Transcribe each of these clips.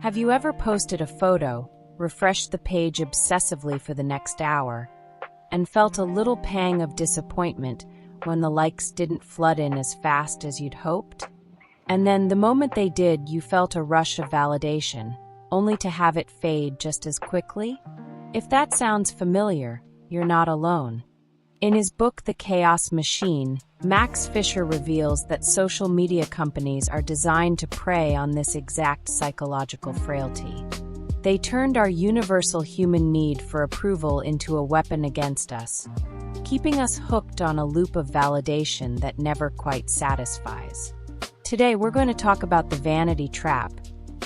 Have you ever posted a photo, refreshed the page obsessively for the next hour, and felt a little pang of disappointment when the likes didn't flood in as fast as you'd hoped? And then the moment they did, you felt a rush of validation, only to have it fade just as quickly? If that sounds familiar, you're not alone. In his book, The Chaos Machine, Max Fisher reveals that social media companies are designed to prey on this exact psychological frailty. They turned our universal human need for approval into a weapon against us, keeping us hooked on a loop of validation that never quite satisfies. Today, we're going to talk about the vanity trap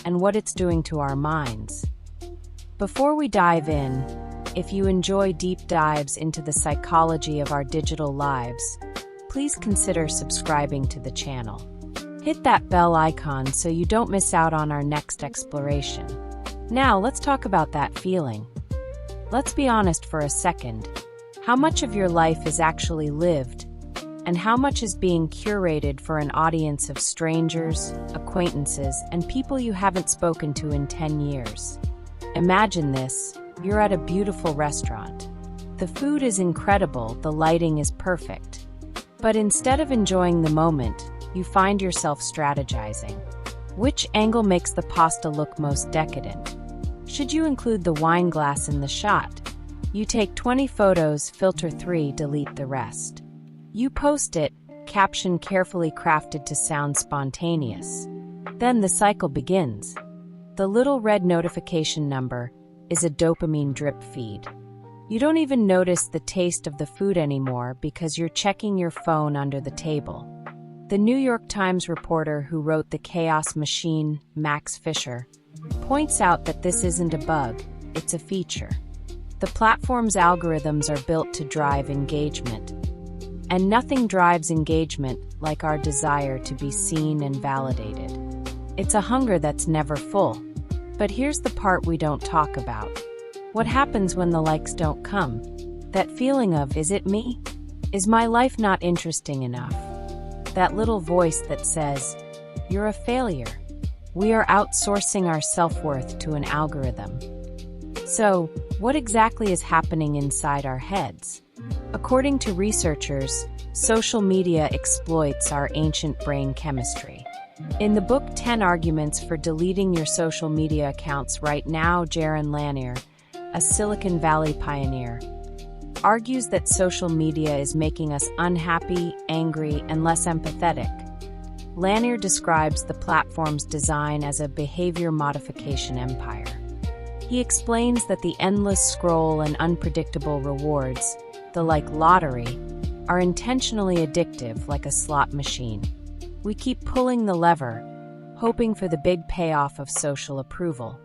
and what it's doing to our minds. Before we dive in, if you enjoy deep dives into the psychology of our digital lives, please consider subscribing to the channel. Hit that bell icon so you don't miss out on our next exploration. Now, let's talk about that feeling. Let's be honest for a second. How much of your life is actually lived, and how much is being curated for an audience of strangers, acquaintances, and people you haven't spoken to in 10 years? Imagine this. You're at a beautiful restaurant. The food is incredible, the lighting is perfect. But instead of enjoying the moment, you find yourself strategizing. Which angle makes the pasta look most decadent? Should you include the wine glass in the shot? You take 20 photos, filter 3, delete the rest. You post it, caption carefully crafted to sound spontaneous. Then the cycle begins. The little red notification number is a dopamine drip feed. You don't even notice the taste of the food anymore because you're checking your phone under the table. The New York Times reporter who wrote The Chaos Machine, Max Fisher, points out that this isn't a bug, it's a feature. The platform's algorithms are built to drive engagement. And nothing drives engagement like our desire to be seen and validated. It's a hunger that's never full. But here's the part we don't talk about. What happens when the likes don't come? That feeling of, is it me? Is my life not interesting enough? That little voice that says, you're a failure. We are outsourcing our self-worth to an algorithm. So, what exactly is happening inside our heads? According to researchers, social media exploits our ancient brain chemistry. In the book 10 Arguments for Deleting Your Social Media Accounts Right Now, Jaron Lanier, a Silicon Valley pioneer, argues that social media is making us unhappy, angry, and less empathetic. Lanier describes the platform's design as a behavior modification empire. He explains that the endless scroll and unpredictable rewards, the like lottery, are intentionally addictive like a slot machine. We keep pulling the lever, hoping for the big payoff of social approval.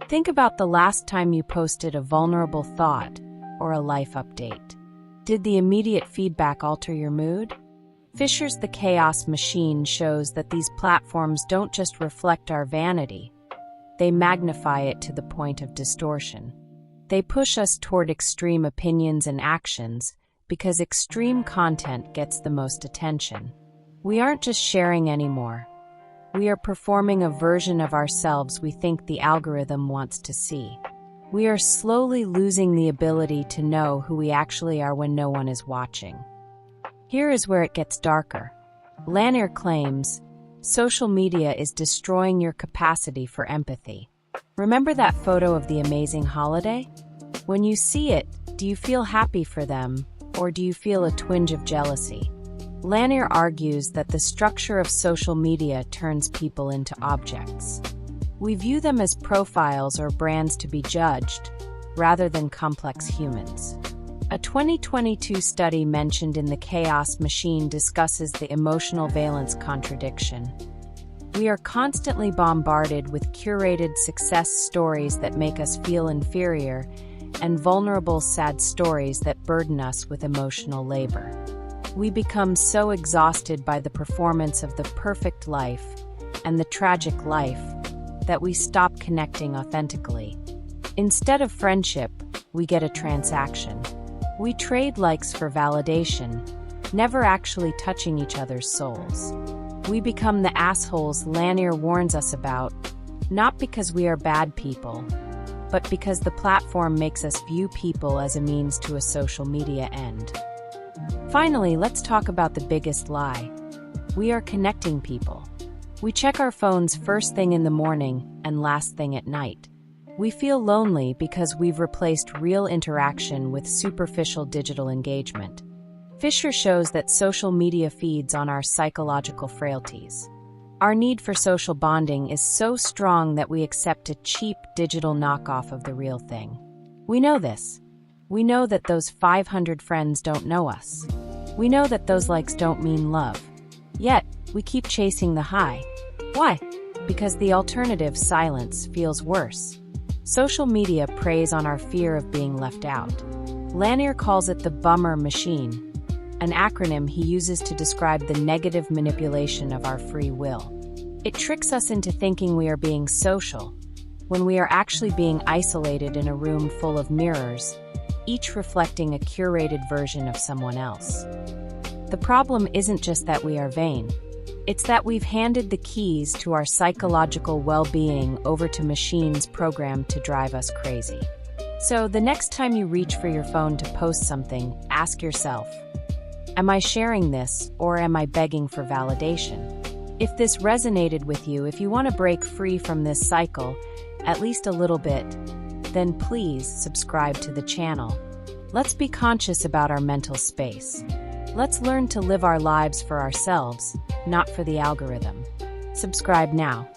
Think about the last time you posted a vulnerable thought or a life update. Did the immediate feedback alter your mood? Fisher's The Chaos Machine shows that these platforms don't just reflect our vanity, they magnify it to the point of distortion. They push us toward extreme opinions and actions because extreme content gets the most attention. We aren't just sharing anymore. We are performing a version of ourselves we think the algorithm wants to see. We are slowly losing the ability to know who we actually are when no one is watching. Here is where it gets darker. Lanier claims, social media is destroying your capacity for empathy. Remember that photo of the amazing holiday? When you see it, do you feel happy for them, or do you feel a twinge of jealousy? Lanier argues that the structure of social media turns people into objects. We view them as profiles or brands to be judged, rather than complex humans. A 2022 study mentioned in The Chaos Machine discusses the emotional valence contradiction. We are constantly bombarded with curated success stories that make us feel inferior, and vulnerable, sad stories that burden us with emotional labor. We become so exhausted by the performance of the perfect life and the tragic life that we stop connecting authentically. Instead of friendship, we get a transaction. We trade likes for validation, never actually touching each other's souls. We become the assholes Lanier warns us about, Not because we are bad people, but because the platform makes us view people as a means to a social media end. Finally, let's talk about the biggest lie. We are connecting people. We check our phones first thing in the morning and last thing at night. We feel lonely because we've replaced real interaction with superficial digital engagement. Fisher shows that social media feeds on our psychological frailties. Our need for social bonding is so strong that we accept a cheap digital knockoff of the real thing. We know this. We know that those 500 friends don't know us. We know that those likes don't mean love. Yet, we keep chasing the high. Why? Because the alternative, silence, feels worse. Social media preys on our fear of being left out. Lanier calls it the bummer machine, an acronym he uses to describe the negative manipulation of our free will. It tricks us into thinking we are being social, when we are actually being isolated in a room full of mirrors, each reflecting a curated version of someone else. The problem isn't just that we are vain. It's that we've handed the keys to our psychological well-being over to machines programmed to drive us crazy. So the next time you reach for your phone to post something, ask yourself, am I sharing this or am I begging for validation? If this resonated with you, if you want to break free from this cycle, at least a little bit, then please subscribe to the channel. Let's be conscious about our mental space. Let's learn to live our lives for ourselves, not for the algorithm. Subscribe now.